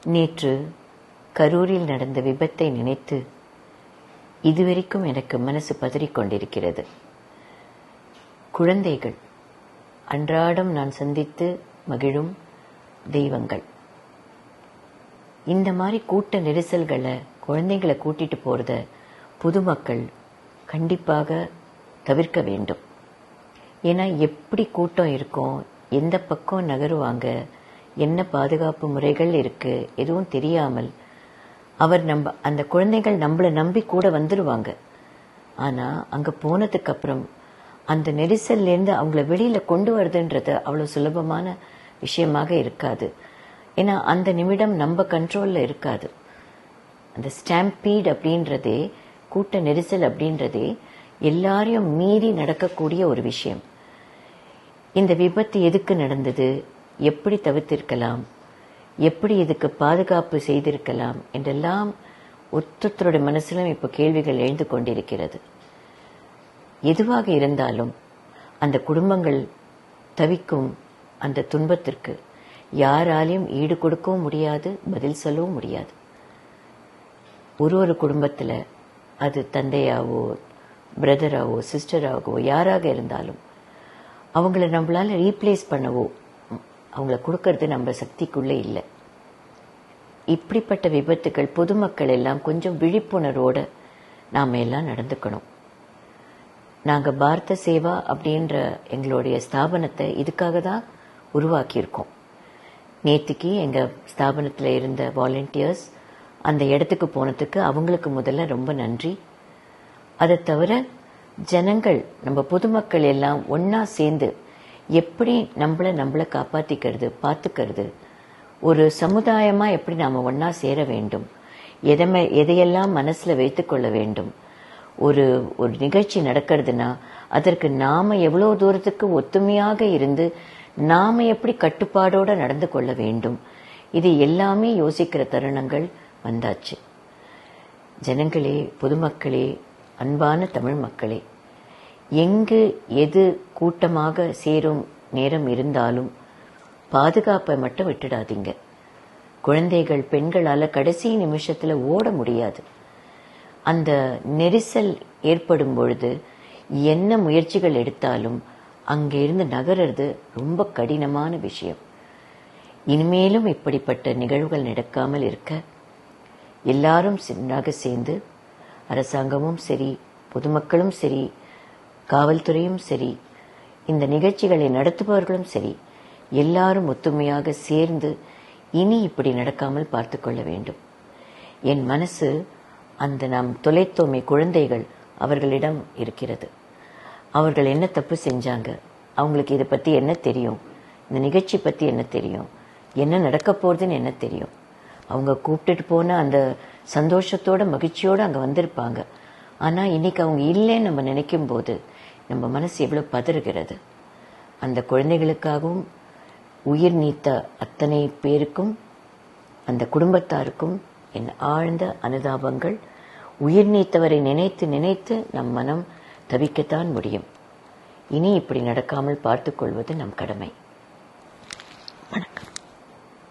நேற்று கரூரில் நடந்த விபத்தை நினைத்து இதுவரைக்கும் எனக்கு மனசு பதறிக்கொண்டிருக்கிறது. குழந்தைகள் அன்றாடம் நான் சந்தித்து மகிழும் தெய்வங்கள். இந்த மாதிரி கூட்ட நெரிசல்களை குழந்தைகளை கூட்டிட்டு போறத பொதுமக்கள் கண்டிப்பாக தவிர்க்க வேண்டும். ஏன்னா எப்படி கூட்டம் இருக்கும், எந்த பக்கம் நகருவாங்க, என்ன பாதுகாப்பு முறைகள் இருக்கு எதுவும் தெரியாமல் அந்த குழந்தைகள் நம்மளை நம்பி கூட வந்துருவாங்க. ஆனா அங்க போனதுக்கு அப்புறம் அந்த நெரிசல்ல இருந்து அவங்கள வெளியில கொண்டு வருதுன்றது அவ்வளவு சுலபமான விஷயமாக இருக்காது. ஏன்னா அந்த நிமிடம் நம்ம கண்ட்ரோல்ல இருக்காது. அந்த ஸ்டாம்பீட் அப்படின்றதே, கூட்ட நெரிசல் அப்படின்றதே எல்லாரையும் மீறி நடக்கக்கூடிய ஒரு விஷயம். இந்த விபத்து எதுக்கு நடந்தது, எப்படி தவிர்த்திருக்கலாம், எப்படி இதுக்கு பாதுகாப்பு செய்திருக்கலாம் என்றெல்லாம் ஒருத்தருடைய மனசிலும் இப்ப கேள்விகள் எழுந்து கொண்டிருக்கிறது. எதுவாக இருந்தாலும் அந்த குடும்பங்கள் தவிக்கும் அந்த துன்பத்திற்கு யாராலையும் ஈடு கொடுக்கவும் முடியாது, பதில் சொல்லவும் முடியாது. ஒரு குடும்பத்துல அது தந்தையாவோ பிரதராவோ சிஸ்டராகவோ யாராக இருந்தாலும் அவங்கள நம்மளால ரீப்ளேஸ் பண்ணவோ அவங்கள கொடுக்கறது நம்ம சக்திக்குள்ளே இல்லை. இப்படிப்பட்ட விபத்துகள் பொதுமக்கள் எல்லாம் கொஞ்சம் விழிப்புணர்வோட நாம எல்லாம் நடந்துக்கணும். நாங்க பாரத சேவா அப்படின்ற எங்களுடைய ஸ்தாபனத்தை இதுக்காக தான் உருவாக்கியிருக்கோம். நேற்றுக்கு எங்க ஸ்தாபனத்தில் இருந்த வாலண்டியர்ஸ் அந்த இடத்துக்கு போனதுக்கு அவங்களுக்கு முதல்ல ரொம்ப நன்றி. அதை தவிர ஜனங்கள், நம்ம பொதுமக்கள் எல்லாம் ஒன்னா சேர்ந்து எப்படி நம்மள காப்பாத்திக்கிறது, பார்த்துக்கிறது, ஒரு சமுதாயமா எப்படி நாம ஒன்னா சேர வேண்டும், எதையெல்லாம் மனசுல வைத்துக் கொள்ள வேண்டும். ஒரு நிகழ்ச்சி நடக்கிறதுனா அதற்கு நாம எவ்வளவு தூரத்துக்கு ஒத்துமையாக இருந்து நாம எப்படி கட்டுப்பாடோட நடந்து கொள்ள வேண்டும், இது எல்லாமே யோசிக்கிற தருணங்கள் வந்தாச்சு. ஜனங்களே, பொதுமக்களே, அன்பான தமிழ் மக்களே, எங்கு எது கூட்டமாக சேரும் நேரம் இருந்தாலும் பாதுகாப்பை மட்டும் விட்டுடாதீங்க. குழந்தைகள், பெண்களால கடைசி நிமிஷத்துல ஓட முடியாது. அந்த நெரிசல் ஏற்படும் பொழுது என்ன முயற்சிகள் எடுத்தாலும் அங்கிருந்து நகர்றது ரொம்ப கடினமான விஷயம். இனிமேலும் இப்படிப்பட்ட நிகழ்வுகள் நடக்காமல் இருக்க எல்லாரும் சின்னாக சேர்ந்து, அரசாங்கமும் சரி, பொதுமக்களும் சரி, காவல்துறையும் சரி, இந்த நிகழ்ச்சிகளை நடத்துபவர்களும் சரி, எல்லாரும் ஒத்துமையாக சேர்ந்து இனி இப்படி நடக்காமல் பார்த்து கொள்ள வேண்டும். என் மனசு அந்த நாம் தொலைத்தோமை குழந்தைகள் அவர்களிடம் இருக்கிறது. அவர்கள் என்ன தப்பு செஞ்சாங்க, அவங்களுக்கு இதை பத்தி என்ன தெரியும், இந்த நிகழ்ச்சி பத்தி என்ன தெரியும், என்ன நடக்க போறதுன்னு என்ன தெரியும். அவங்க கூப்பிட்டுட்டு போன அந்த சந்தோஷத்தோட மகிழ்ச்சியோட அங்க வந்திருப்பாங்க. ஆனா இன்னைக்கு அவங்க இல்லைன்னு நம்ம நினைக்கும் போது நம்ம மனசு எவ்வளவு பதறுகிறது. அந்த குழந்தைகளுக்காகவும் உயிர் நீத்த அத்தனை பேருக்கும், அந்த குடும்பத்தாருக்கும் என் ஆழ்ந்த அனுதாபங்கள். உயிர் நீத்தவரை நினைத்து நினைத்து நம் மனம் தவிக்கத்தான் முடியும். இனி இப்படி நடக்காமல் பார்த்துக் கொள்வது நம் கடமை.